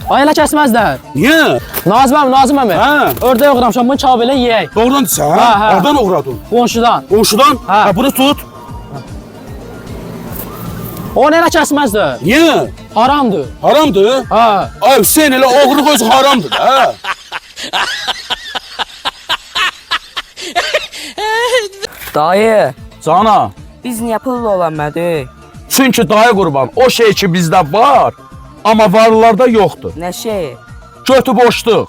Ay elə kəsməzlər. Niyə? Nazım əmi. Hə. Ördək oğramışam, bunu çab elə yeyək. Doğrudan sən? Hə, hə. Hardan oğradın? Qonşudan. Qonşudan? Hə. Bunu tut. Onu elə kəsməzlər. Niyə? Haramdır. Haramdır? Hə. Ay Hüseyin elə oğurluq öz haramdır da. Dayı, Cana. biz niyə pullu olanmadık? Çünki dayı qurban o şey ki bizdə var, amma varlılarda yoxdur. Nə şey? Götü boşdur.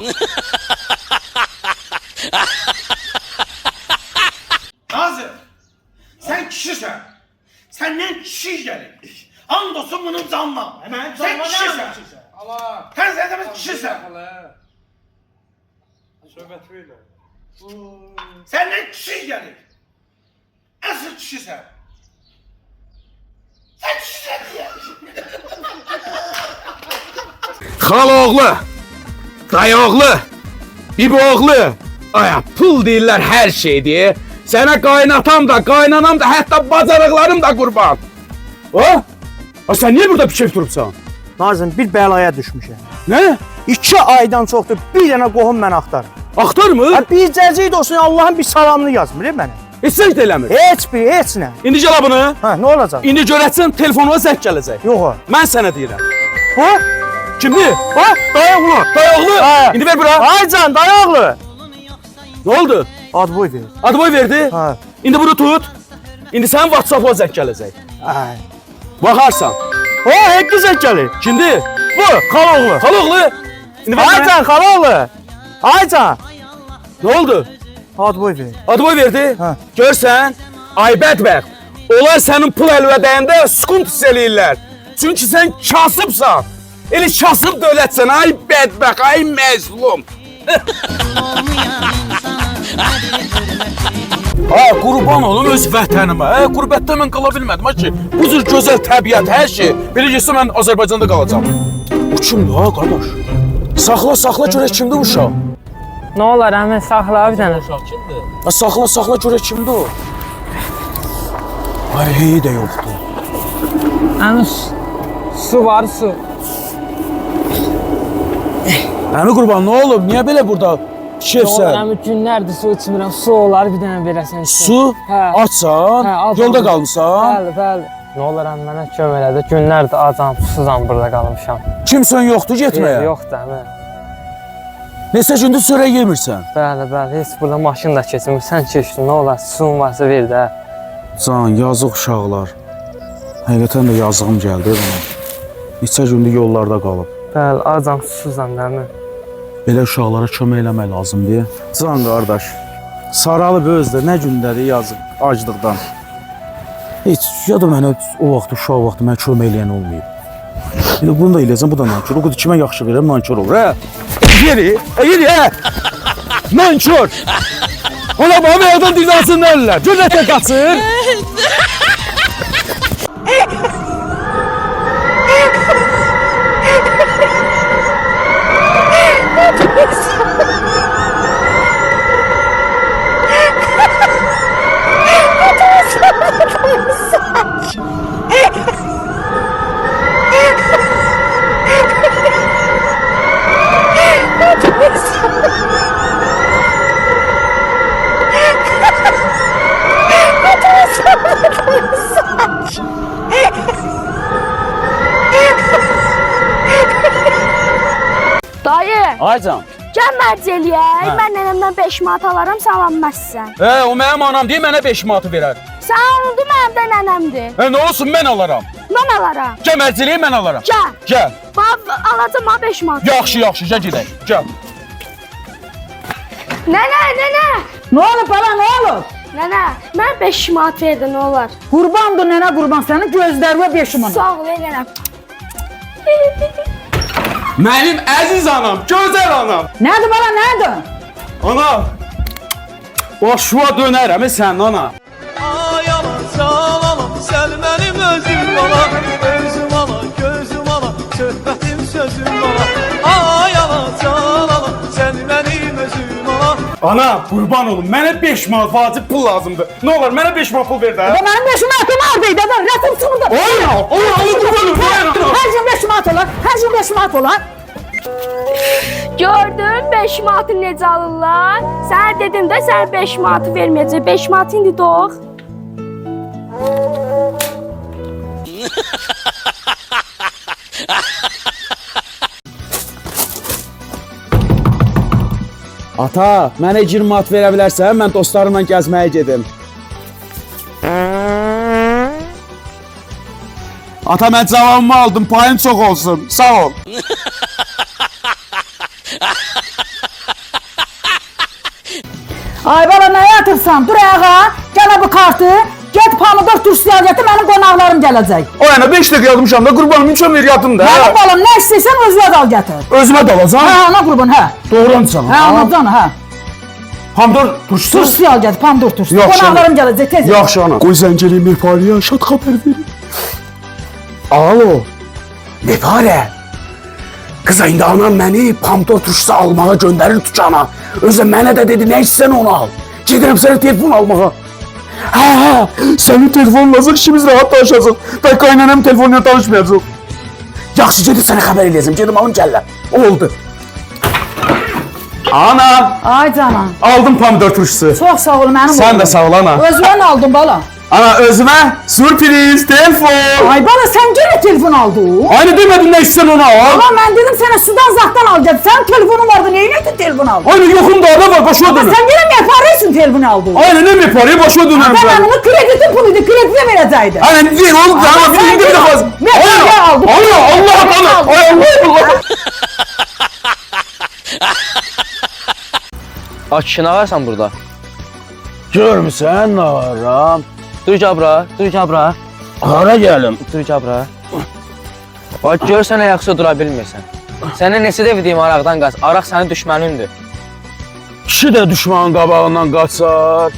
Nazır, sen kişisən. Senden kişi gelir. Andolsun bunun canına. Sen kişisən. Sen zaten kişisən. Senden kişi gelir. Asıl kişisən. Sen kişisən diye. Xal oğlu, dayı oğlu, bibi oğlu. Aya pul deyirlər hər şeydir. Sənə qaynatam da, qaynanam da, hətta bacarıqlarım da qurban. Ha? Sən niyə burada pişək durubsan? Nazım, bir bəlaya düşmüşəm. Nə? 2 aydan çoxdur, bir dənə qohum mən axtarım. Axtarmır? Bir cəzid olsun, Allahın bir salamını yazmır mənə. Heç sən də eləmir. Heç nə. İndi gəl bunu. Hə, nə olacaq? İndi görəcəksən telefonuma zəng gələcək. Yox o. Mən sənə deyirəm. Ha? Kimdir? Ha? Dayıoğlu. Dayıoğlu. Hə. İndi ver bura. Aycan, dayıoğlu. Nə oldu? Ad boy ver. Adı boy verdi. Hə. İndi bunu tut. İndi sənin WhatsApp-a zəng gələcək. Ay. Baxarsan. O, hep güzel gəlir. Kimdir? Bu, xaloğlu. Xaloğlu. İndi ver mənə. Aycan, xaloğlu. Aycan. Nə oldu? Ad boy ver. Adı boy verdi. Hə. Görsən, ay bədbəxt. Onlar sənin pul əlvədəyəndə sukun tus eləyirlər. Çünki sən kasıbsan. Elə kasıb dövlətsən, ay bədbəxt, ay məzlum. Ha, qurban olum öz vətənimə. Qürbətdə mən qala bilmədim ha ki. Bu cür gözəl təbiət, hər şey. Bilirsən mən Azərbaycanda qalacağam. Bu kimdir ha, qardaş? Saxla görək kimdir bu uşaq? Nə olar əmi, saxla bir dənə. Ha, saxla görək kimdir o? Ay, hey də yoxdur. Əmi, su var, su. Əmi qurban, nə olub? Niyə belə burada Nə olar kefsən? əmi, günlərdir su içmirəm, su olar bir dənə verəsən. Su? Hə. Açsan? Hə, al Yolda bax. qalmısan? Bəli. Nə olar əmi, mənə kömək elədi. Günlərdir acam, susuzam burada qalmışam. Kimsən yoxdur getməyə? Yoxdur əmi. Neçə gündür çörək yemirsən? Bəli, heç burada maşın da keçmir. Sən keçdin, nə olar, suyun varsa ver də. Can, yazıq uşaqlar. Həqiqətən də yazığım gəldi bana. Neçə gündür yollarda qalıb. Bəli, acam, susuzam da əmi. Belə uşaqlara kömək eləmək lazımdır. Can qardaş, saralıb özdə nə gündədir yazıq aclıqdan. Heç ya da mənə o vaxt uşaq vaxtı mənə kömək eləyən olmayıb. Elə bunu da eləyəcəm, bu da nankör. O qədər kimə yaxşı verəm, nankör olur, hə? Yeri, hə? Nankör! Ola bana meydan dünyasını ölürlər. Gör nətə qaçır. Dayı, Aycan. gəl mərc eləyək. Mən nənəmdən 5 manat alaram, sən alınməzsən. O mənim anam deyir, mənə 5 manatı verər. Sən alındı, mənim də nənəmdir. Nə olsun, mən alaram. Mən alaram. Gəl mərciliyi mən alaram. Gəl. Gəl. Bax, alacam ha 5 manat. Yaxşı, gəl gedək. Gəl. Nənə. Ne olur bala, ne olur? Nənə, mən 5 manat verdi, nə olar? Qurbandır nənə qurban, sənin gözlərinə 5 manat. Sağ ol, nənə. Mənim əziz anam, gözəl anam. Nədir bala, nədir? Ana, başıma dönərəm sən ana. Ay aman, sağ aman, sən mənim özüm bala. Özüm ala, gözüm ala, söhbətim sözüm ala. Ay aman, sağ aman, sən mənim özüm ala. Ana, qurban olum, mənə 5 manat vacib pul lazımdır. Nə olar, mənə 5 manat pul ver də. Mənim 5 manatım oradaydı, adam rəsm çıxırdı. Oy, qurban olum. Hər gün 5 manat olar, hər gün 5 manat olar. Gördün 5 manatı necə alırlar? Sənə dedim də sən 5 manatı verməyəcək. 5 manat indi doğ. Ata, mənə 20 manat verə bilərsən? Mən dostlarımla gəzməyə gedim. Ata, mən cavabımı aldım. Payım çox olsun. Sağ ol. Ay bala nə yatırsan? Dur ayağa. Gəl bu kartı. Get pomidor turşusu al gətir, mənim qonaqlarım gələcək. O yana 5 dəqiqə yazmışam da qurbanım çömür yatım da. Mənim balam nə istəyirsən özünə al gətir. Özümə də alacam. Hə, ana qurban, hə. Doğrudan Hə, anacan, hə. Pomidor turşusu. Turşusu al gətir, pomidor turşusu. Yaxşı, Qonaqlarım gələcək tez. Yaxşı ana. Qoy zəng eləyim Mehpariyə, şad xəbər verim. Alo. Mehpare. Kız indi anam məni pomidor turşusu almağa göndərir dükkana. Özü mənə də dedi, nə istəyirsən onu al. Gedirəm sənə telefon almağa. Hə, sənin telefonun lazım, işimiz rahat danışacaq. Ben qaynanamın telefonuyla danışmayacaq. Yaxşı, gedib sənə xəbər eləyəcəm. Gedim alım gəllər. Oldu. Ana, Ay canım. aldım pomidor turşusu. Çox sağ ol mənim. Sən də sağ ol ana. Özümə aldım bala. Ana özümə sürpriz, telefon. Ay bala sən gene telefon aldın. Aynı demedin ne istiyorsun ona al. Ama ben dedim sana sudan zaktan al gətir. Sen telefonun vardı, neyin ettin telefon aldın? Aynı yokum da adam var, başına Ama dönür. sen gene mi yaparsın telefonu aldın? Aynı ne mi parayı başına dönür. Ben onu kreditin puluydu, kredide verecektim. Aynen değil oğlum da ama filmde bir daha. Ne aldım? Allah Allah. Ay Allah Allah. Aç kişi nə varsan burada? Görmüsən nə varam? Dur cabra, dur cabra, Hara gəlim? dur cabra. Bax görsən ayaqsa dura bilmirsən. Sənə neçə dəfə deyim araqdan qaç. Araq sənin düşmənindir. Kişi də düşmanın qabağından qaçar.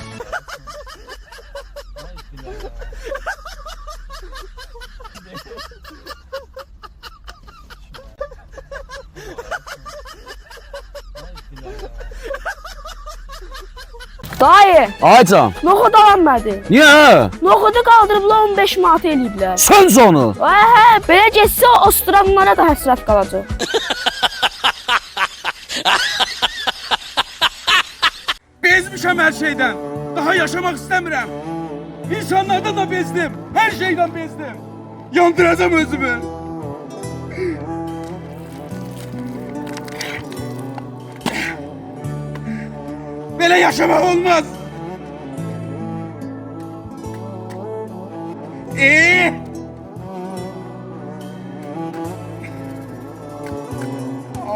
Dayı, Aycan, noxud alanmadı. niyə? Noxudu qaldırıblar 15 manat eləyiblər. Söz onu. Hə, belə getsə o Ostroumlara da həsrət qalacaq. Bezmişəm hər şeydən. Daha yaşamak istəmirəm. İnsanlardan da bezdim. Her şeyden bezdim. Yandıracağım özümü. Böyle yaşamak olmaz.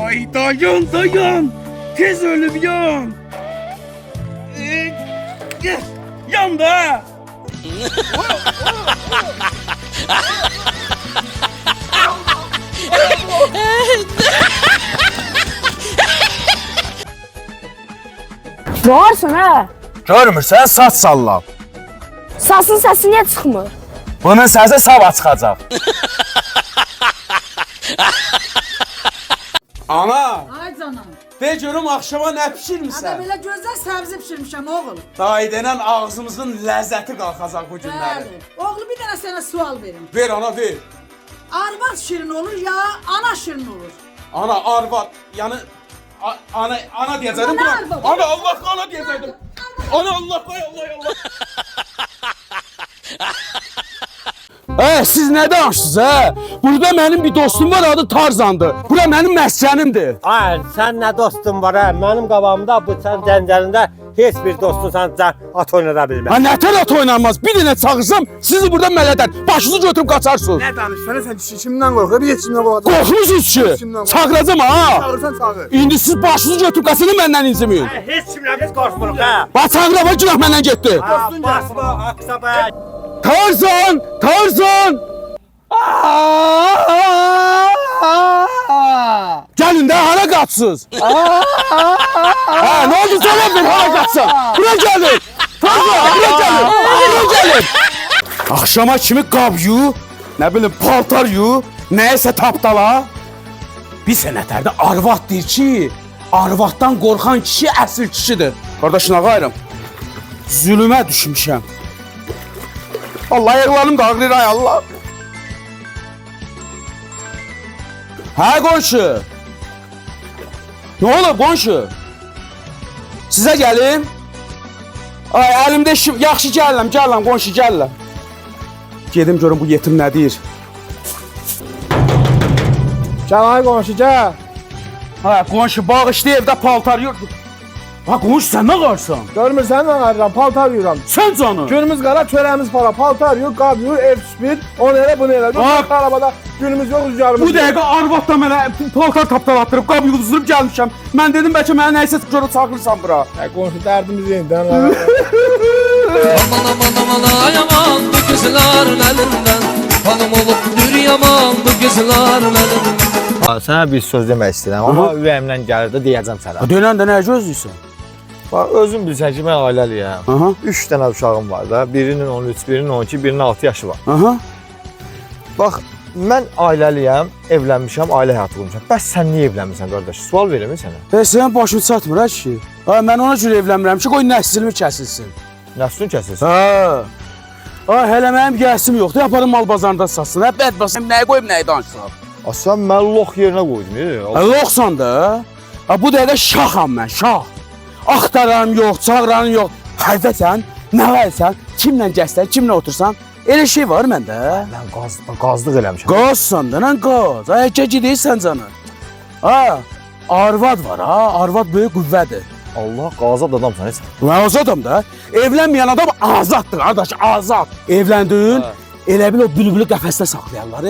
Ay dayan dayan. Tez ölüm yan. Yan da. Varsan hə? Görmürsən, saç sallam. Sasın səsi niyə çıxmır? Bunun səsi sabah çıxacaq. Ana, Ay canım. de görüm akşama ne pişirmişsən? Belə gözəl səbzi pişirmişəm oğul. Dayıdenen ağzımızın lezzeti kalkacak bu günləri. Oğlu bir dənə sənə sual verim. Ver ana ver. Arvad şirin olur ya ana şirin olur? Ana arvad yani ana diyecektim. Ana arvad. Ana Allah ana diyecektim. Ana Allah koy Allah Allah. Siz ne danışsınız ha? Burada benim bir dostum var, adı Tarzan'dı. Bura benim məskənimdir. Ay, sən nə dostun var hə? Mənim qabağımda bu sən cəncəlində heç bir dostun sən at oynada bilməz. Ha nətər at oynanmaz? Bir dənə çağırsam sizi burada mələdər. Başınızı götürüb qaçarsınız. Ne danışsana sen kimden korkuyor? Bir kimden korkuyor? Qorxmusunuz ki? Çağıracam ha. Çağırsan çağır. İndi siz başınızı götürüb qaçını məndən inciməyin. Heç kimlə biz qorxmuruq hə? Bax çağırama günah məndən getdi. Basma, aksaba. Tarzan! Tarzan! Gəlin də hara qaçsınız? Ne oldu cavab ver, hara qaçsan? Bura gəlin! Tarzan, bura gəlin! Bura gəlin! Axşama kimi qab yu, nə bilim paltar yu, nəyəsə tapdala. Bir sənətlərdə arvad deyir ki, arvaddan qorxan kişi əsl kişidir. Qardaşına qayrım, zülümə düşmüşəm. Allah ayaqlarım da ağrır ay Allah. Hə qonşu, Ne olub qonşu? Sizə gəlim? Ay, əlimdə işim, yaxşı gəlirəm, qonşu, gəlirəm. Gedim görüm bu yetim nə deyir. Gəl ay qonşu, gəl. Ha, qonşu, bağışlı evdə paltar yox. Ha, qonşu, sən nə qarsan? Görmürsən nə qarıram, paltar yuyuram. Sən canım. Günümüz qara, çörəmiz para, paltar yuyur, qab yuyur, ev süpür, onu elə, bunu elə. Bak. Arabada günümüz yox, rüzgarımız Bu dəqiqə arvad da mənə paltar tapdalatdırıb, qab yuzdurub gəlmişəm. Mən dedim, bəlkə mənə nəysə görüb çağırırsan bura. Ay qonşu, dərdimiz yenidən. Aman aman aman ay aman bu kızların elinden Hanım olup dür yaman bu kızların elinden Sənə bir söz demək istəyirəm, amma ürəyimdən gəlir də deyəcəm sənə. Dönən də nə gözləyirsən? Bax, özün bilsən ki, mən ailəliyəm. Aha. 3 dənə uşağım var da, birinin 13, birinin 12, birinin 6 yaşı var. Aha. Bax, mən ailəliyəm, evlənmişəm, ailə həyatı qurmuşam. Bəs sən niyə evlənmirsən qardaş? Sual verirəm sənə. Sənin başın çatmır ha ki. Ha, mən ona görə evlənmirəm ki, qoy nəslimi kəsilsin. Nəslin kəsilsin. Ha. Ay, hələ mənim gəsim yoxdur, yaparım mal bazarında satsın. Hə, bədbəsəm, nəyə qoyub, nəyə danışsam? Sən məni lox yerinə qoydun. Ha, loxsan da. Ha, bu dəqiqə şaham mən, şah. Axtaranım yox, çağıranım yox. Hərfəsən, nə varsan, kimlə gəzsən, kimlə otursan, elə şey var məndə. Mən qazlıq eləmişəm. Qazsan da, lan qaz. Ay, gedirsən canım. Ha, arvad var ha, arvad böyük qüvvədir. Allah, qazad adamsan heç. Mən azadam da. Evlənməyən adam azaddır, qardaş, azad. Evləndin, elə bil o bülbülü qəfəsdə saxlayarlar.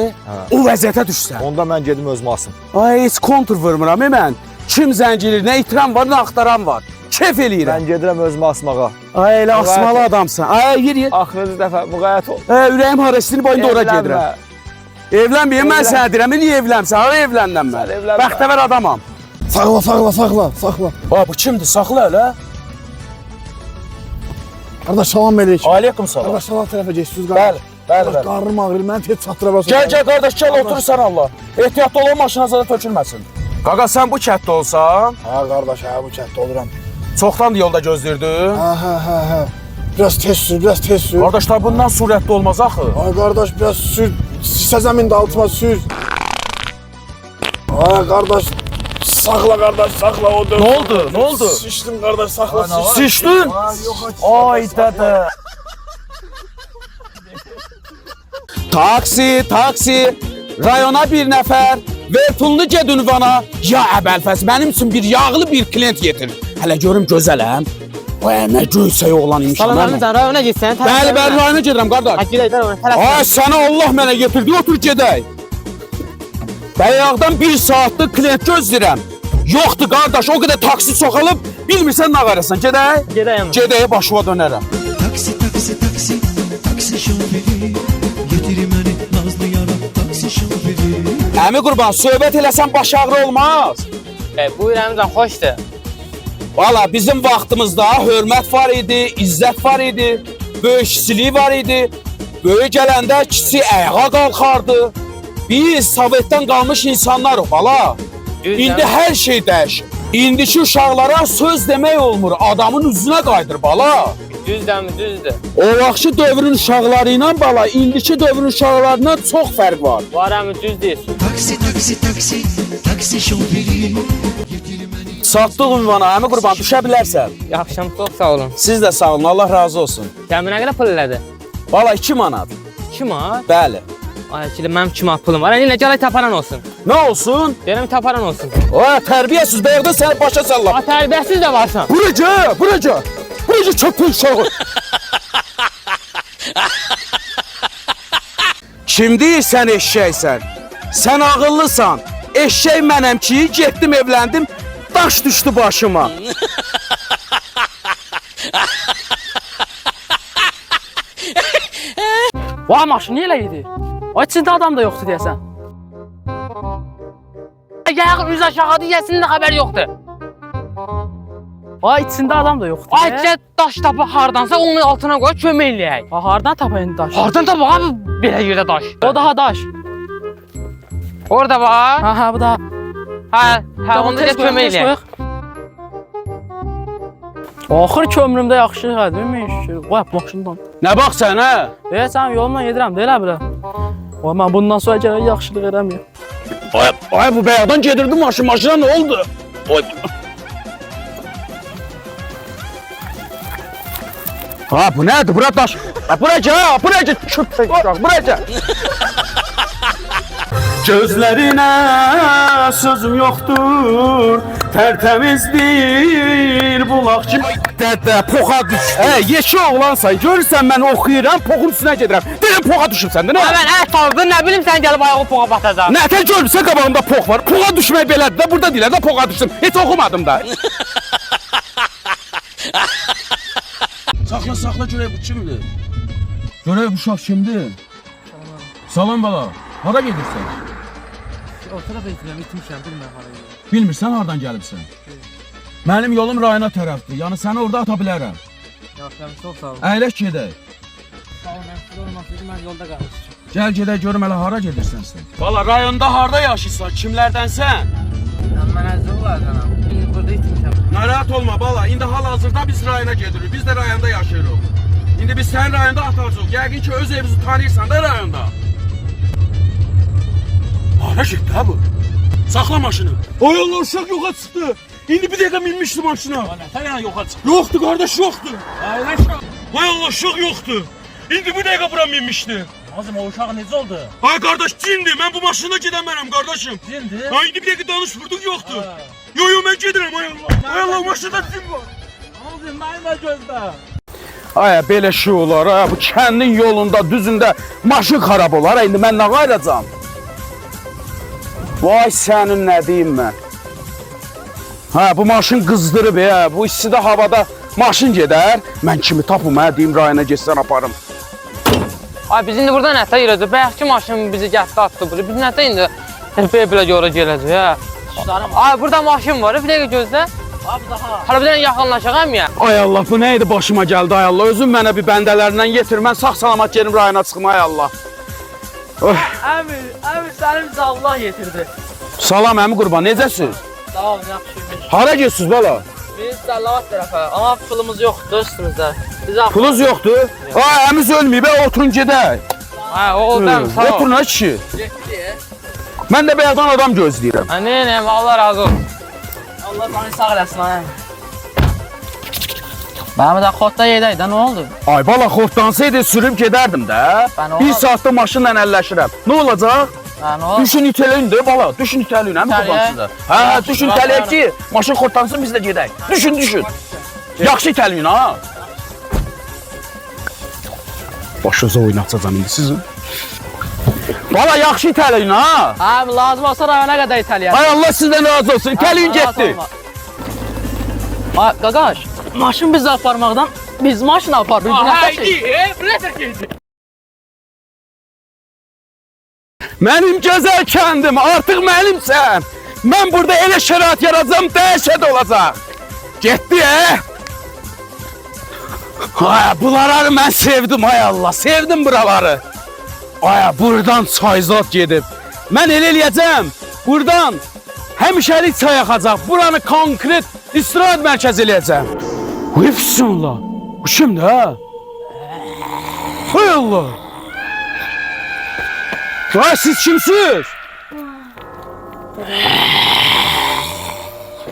O vəziyyətə düşsən. Onda mən gedim özümə asım. Ay, heç kontur vurmuram mən. Kim zəncilir, nə itiram var, nə axtaran var. Kef eləyirəm. Mən gedirəm özümə asmağa. Ay, elə asmalı adamsan. Ay, yer. Axırıncı dəfə müqayyət ol. Ürəyim harasını boyunda ora gedirəm. Evlənməyəm, mən sənə deyirəm, niyə evlənsən? Hara evlənəm mən? Bəxtəvər adamam. Saxla. Ha, bu kimdir? Saxla elə. Qardaş, salam əleykum. Aleyküm salam. Qardaş, salam tərəfə geçsiniz. Bəli. Qarnım ağrır, mən tez çatdıra basıram. Gəl, qardaş, gəl, oturursan Allah. Ehtiyatlı olun, maşına zada tökülməsin. Qaqa, sən bu kətdə olsan? Hə, qardaş, bu kətdə oluram. Çoxdandır yolda gözləyirdin? Hə. Biraz tez sür. Qardaşlar, bundan surətli olmaz axı. Ay qardaş, biraz sür. Səzəmin də altıma sür. Ay qardaş, saxla qardaş, saxla o dön. Ne oldu? Şişdim qardaş, saxla. Şişdin? Ay dədə. Taksi. Rayona bir nəfər. Ver pulunu ged ünvana. Ya əbəlfəs, mənim üçün bir yağlı bir klient yetir. Hələ görüm gözələm. Ay, nə göysək oğlan imişəm. Salamlarımızdan rayona gitsən. Bəli, rayona gedirəm, qardaş. Gedək, Ay, səni Allah mənə getirdi, otur gedək. Bəyağdan 1 saatlıq klient gözləyirəm. Yoxdur, qardaş, o qədər taksi çoxalıb, bilmirsən nə qarəsən, gedək? Gedəyəm. Gedək, başıma dönərəm. Taksi şoförü Getir məni nazlı yara taksi şoförü Əmi qurban, söhbət eləsən baş ağrı olmaz. Buyur əmizən, xoşdur. Valla bizim vaxtımızda hörmət var idi, izzət var idi, böyük kişilik var idi. Böyük gələndə kiçik ayağa qalxardı. Biz Sovetdən qalmış insanlarıq, bala. İndi hər şey dəyişir. İndiki uşaqlara söz demək olmur, adamın üzünə qaydır, bala. Düzdür. O vaxtki dövrün uşaqları ilə bala, indiki dövrün uşaqlarından çox fərq var. Var əmi, düz deyirsən. Taksi şoförü Satdıq ünvana, əmi qurban, düşə bilərsən. Yaxşım, çox sağ olun. Siz də sağ olun, Allah razı olsun. Gəminə qədər pul elədi? Valla 2 manat. 2 manat? Bəli. Ay, ki, mənim 2 manat pulum var. Elə gələk taparan olsun. Nə olsun? Deyirəm, taparan olsun. Oya, tərbiyəsiz, bayaqda səni başa sallam. Ha, tərbiyəsiz də varsan. Buraca çöpün uşağı. Kim deyir sən eşşəksən? Sən ağıllısan. Eşşək mənəm ki, getdim evləndim, daş düşdü başıma. Vay, maşın niyə elə idi? Ay, içində adam da yoxdur deyəsən. Yağ üz aşağı deyəsin də xəbər yoxdur. Ay, içində adam da yoxdur. Ay, gəl daş tapı hardansa onun altına qoy, kömək eləyək. Ha, hardan tapayın daş? Hardan tapaq abi belə yerdə daş? O daha daş. Orada var. Ha, bu da. Ha, onu da kömək eləyək. Axır kömrümdə yaxşı qədimmiş. Qoy, maşından. Nə bax sən, hə? Sən yolumdan gedirəm, deyilə bilə. Mən bundan sonra gərək yaxşılıq eləməyəm. Ay, bu bəyaqdan gedirdi maşına nə oldu? Oy. Ha bu nədir? Bura daş. Ha bura gəl, bura gəl. Köpək uşaq, bura gəl. Gözlərinə sözüm yoxdur, tərtəmizdir bulaq kimi. Dədə, poxa düşdü. Yeşil oğlansan, görürsən mən oxuyuram, poxun üstünə gedirəm. Deyirəm poxa düşübsən də, nə? Mən ət aldım, nə bilim sən gəlib ayağı poğa batacaq. Nətər görürsən qabağımda pox var. Poxa düşmək belədir də, burada deyirlər də poxa düşdüm. Heç oxumadım da. Saxla görək bu kimdir? Görək bu uşaq kimdir? Salam bala. Hara gedirsən? Otura bekləmək itmişəm, bilməm haraya. Bilmirsən hardan gəlibsən? Mənim yolum rayona tərəfdir. Yəni səni orada ata bilərəm. Yaxşı, çox sağ ol. Əyləş gedək. Sağ ol, mən sizə olmasaydı, mən yolda qalmışdım. Gəl gedək görüm hələ hara gedirsən sən. Bala rayonda harda yaşayırsan? Kimlərdənsən? Mən əzə olardım. İndi burada itmişəm. Narahat olma bala. İndi hal-hazırda biz rayona gedirik. Biz də rayonda yaşayırıq. İndi biz sənin rayonda atacağıq. Yəqin ki öz evimizi tanıyırsan da rayonda. Hara getdi ha bu? Saxla maşını. Ay Allah, uşaq yoxa çıxdı. İndi bir dəqiqə minmişdi maşına. Sən yana yoxa çıx. Yoxdur qardaş, yoxdur. Əyləş. Ay Allah, uşaq yoxdur. İndi bir dəqiqə bura minmişdi. Azım, o uşaq necə oldu? Ay qardaş, cindir. Mən bu maşında gedəmərəm qardaşım. Cindir? Ay indi bir dəqiqə danışmırdıq, yoxdur. Yo, mən gedirəm, ay Allah. Ay Allah, maşında cin var. Azım, mənim də gözdə. Ay, belə şey olar, ay, bu kəndin yolunda, düzündə maşın xarab olar. İndi mən nə qayıracam? Vay sənin nə deyim mən? Ha, bu maşın qızdırıb ya. Bu istidə havada maşın gedər. Mən kimi tapım hə, deyim rayona getsən aparım. Ay, biz indi burada nətə girəcək? Bəyəxki maşın bizi gətdi atdı bura. Biz nətə indi belə görə gələcək, hə? Ay, burada maşın var, bir dəqiqə gözlə. Abi daha. Hələ bir dənə yaxınlaşaq əmiyə. Ay Allah, bu nə idi başıma gəldi ay Allah. Özüm mənə bir bəndələrindən getir. Mən sağ-salamat gelim rayona çıxım ay Allah. Əmi, sənin bizi Allah yetirdi. Salam əmi qurban, necəsiz? Sağ olun, yaxşı. Hara gedirsiniz bala? Biz Səllavat tərəfə, amma pulumuz yoxdur üstümüzdə. Pulunuz yoxdur? Ay, əmiz ölməyib, oturun gedək. Hə, oğlum, sağ ol. Oturun ha kişi. Getdi. Mən də bəyazdan adam gözləyirəm. Neyim, Allah razı olsun. Allah səni sağ eləsin, hə. Mənim də xodda yedək də, nə oldu? Ay bala, xortdansaydı sürüb gedərdim də. Bir saatda maşınla əlləşirəm. Nə olacaq? Hə, nə oldu? Düşün itələyin də bala, düşün itələyin həm qurban sizə. Hə, düşün itələyək ki, maşın xortdansın biz də gedək. Düşün. Yaxşı itələyin ha. Başınıza oynatacağım indi sizin. Bala, yaxşı itələyin ha. Hə, lazım olsa rayona qədər itələyək. Ay Allah sizdən razı olsun, itələyin getdi. Ay, qaqaş, maşın bizi aparmaqdan biz maşını aparırıq. Haydi, bırakır geldi. Mənim gözəl kəndim, artıq mənimsən. Mən burada elə şərait yaradacam, dəhşət olacaq. Getdi, Ay, bunları mən sevdim, ay Allah, sevdim buraları. Ay, buradan çayzat gedib. Mən elə eləyəcəm, buradan həmişəlik çay axacaq. Buranı konkret istirahət mərkəzi eləyəcəm. Uy, bismillah. Bu kimdir, ha? Ay Allah. Ay, siz kimsiniz?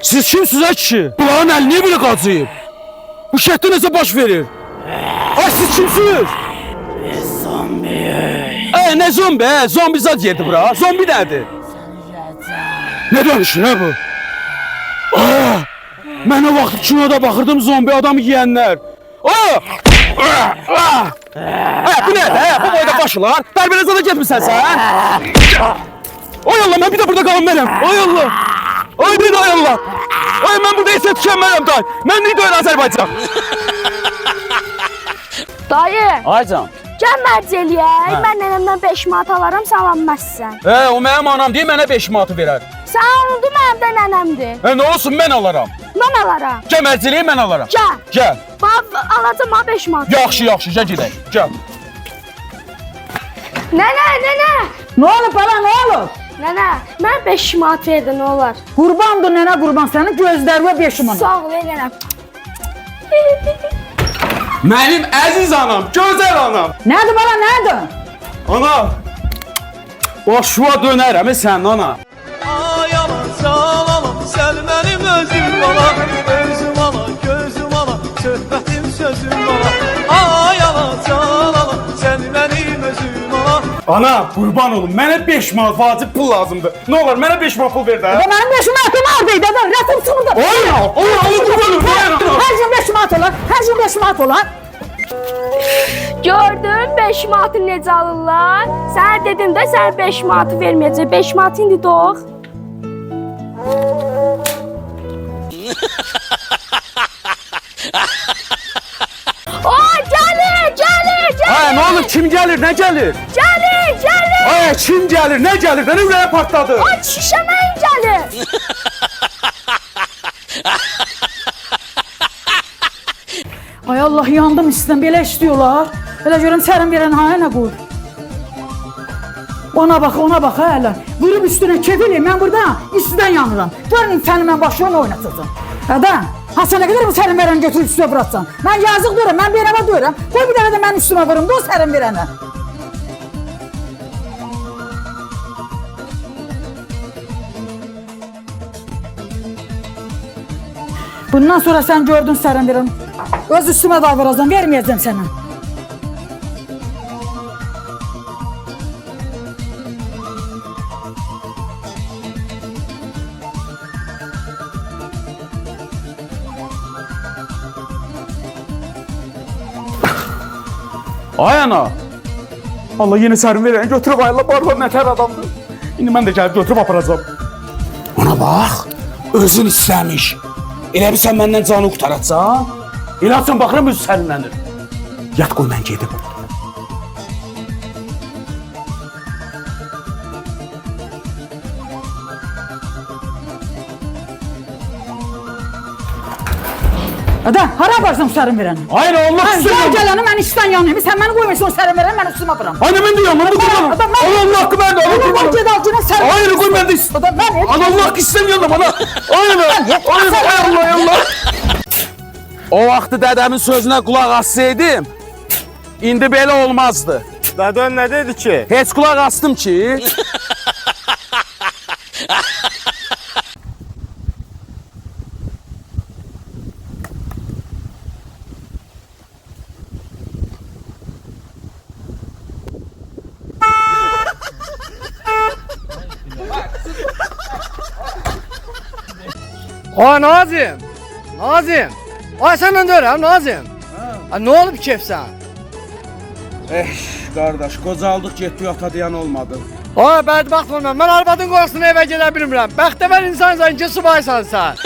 Siz kimsiniz, ha kişi? Bunların əli niyə belə qacıyıb? Bu şəhətdə nəsə baş verir? Ay, siz kimsiniz? Biz zombiyik. Nə zombi, zombi zad yedi bura. Zombi nədir? Ne danışır, ha bu? Mən o vaxt kinoda baxırdım zombi adamı yiyənlər. Bu nədir, bu boyda başılar? Bərbələ zada getmirsən sən? Ay Allah, mən bir də burada qalım mənəm. Ay Allah. Ay bir də ay Allah. Ay, mən burada isə tükənmərəm day. Mən niyə döyən Azərbaycan? Dayı, Aycan. gəl mərc eləyək. Mən nənəmdən 5 manat alaram, sən alınməzsən. O mənim anam deyil, mənə 5 manatı verər. Sən alındı, mənim də nənəmdir. Nə olsun, mən alaram. Mən alaram. Gəl mərciliyi mən alaram. Gəl. Gəl. Alacam ha 5 manat. Yaxşı, gəl gedək. Gəl. Nənə. Ne olur bala, ne olur? Nənə, mən 5 manat verdim, nə olar? Qurbandır nənə qurban, sənin gözlərine 5 manat. Sağ ol, nənə. Mənim əziz anam, gözəl anam. Nədir bala, nədir? Ana, başıma dönərəm sən ana. Ay aman, sağ ol, aman, sən mənim Ana, qurban olum. Mənə 5 manat vacib pul lazımdır. Nə olar, mənə 5 manat pul ver də. Mənim 5 manatım hardaydı? Rəsm çıxırdı. Allah, qurban olum. Hər gün 5 manat olar. Hər gün 5 manat olar. Gördün 5 manatı necə alırlar? Sənə dedim də sən 5 manatı verməyəcək. 5 manat indi doğ. Oy, gəlir, gəlir, gəlir. Ha, nə olur, kim gəlir, nə gəlir? Gəlir, gəlir. Ay, kim gəlir, nə gəlir? Mənə ürəyə partladı. Ay, şişəməyin gəlir. Ay Allah, yandım istidən, belə istiyorlar. Elə görüm sərin verən hayına qoy. Ona bax hələ. Vurub üstünə kefiliyim, mən burada istidən yanıram. Görün səni mən başına oynatacağım. Adam, Hasan nə qədər bu sərin verəni götürüb üstünə vuracaqsan? Mən yazıq deyirəm, mən bir evə deyirəm. Qoy bir dənə də mən üstümə vurum da o sərin verəni. Bundan sonra sən gördün sərin verəni. Öz üstümə da vuracağım, verməyəcəm sənə. Ay ana. Allah, yenə sərin verəni götürüb ayırla barbar nətər adamdır. İndi mən də gəlib götürüb aparacağım. Ona bax, özün istəmiş. Elə bir sən məndən canı qurtaracaqsan? Elə açın baxıram özü sərinlənir. Yat qoy mən gedim. Adam, hara aparsan sərin verəni? Hayır, Allah Gel istəyirəm. gələni mən işdən yanayım. Sən məni qoymursan o sərin verəni mən üstümə vuram. Ay, mən də yanım, bu qurbanım. Allah haqqı məndə, Allah Adam qurbanım. ged al, günə sərin. Hayır, qoy mən də istəyirəm. Adam mən Allah haqqı istəmirəm bana. Ay Allah. O vaxtı dədəmin sözünə qulaq assaydım, indi belə olmazdı. Dədən nə dedi ki? Heç qulaq astım ki. Ay Nazim, Nazim. Ay senden deyirəm Nazim. Ha, ne olub kefsən? Qardaş, qocaldıq getdik ata deyən olmadı. Ay bədbəxt olma, mən arvadın qorxusuna evə gedə bilmirəm. Bəxtəvər insansan ki, subaysan sən.